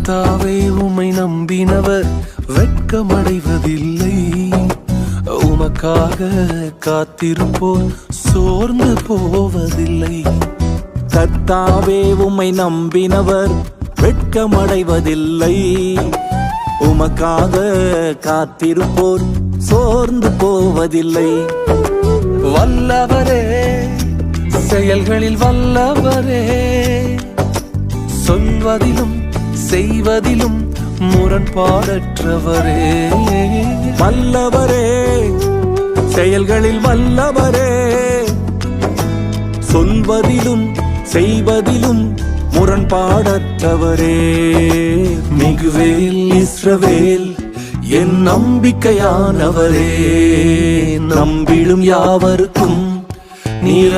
கர்த்தாவே உம்மை நம்பினவர் வெட்கமடைவதில்லை. உமக்காக காத்திருப்போர் சோர்ந்து போவதில்லை. கர்த்தாவே உம்மை நம்பினவர் வெட்கமடைவதில்லை. உமக்காக காத்திருப்போர் சோர்ந்து போவதில்லை. வல்லவரே, செயல்களில் வல்லவரே, சொல்வதிலும் செய்வதிலும் முரண்பாடற்றவரே. வல்லவரே, செயல்களில் வல்லவரே, சொல்வதிலும் செய்வதிலும் முரண்பாடற்றவரே. மிகுவேல் இஸ்ரவேல் என் நம்பிக்கையானவரே, நம்பிடும் யாவருக்கும் நீர்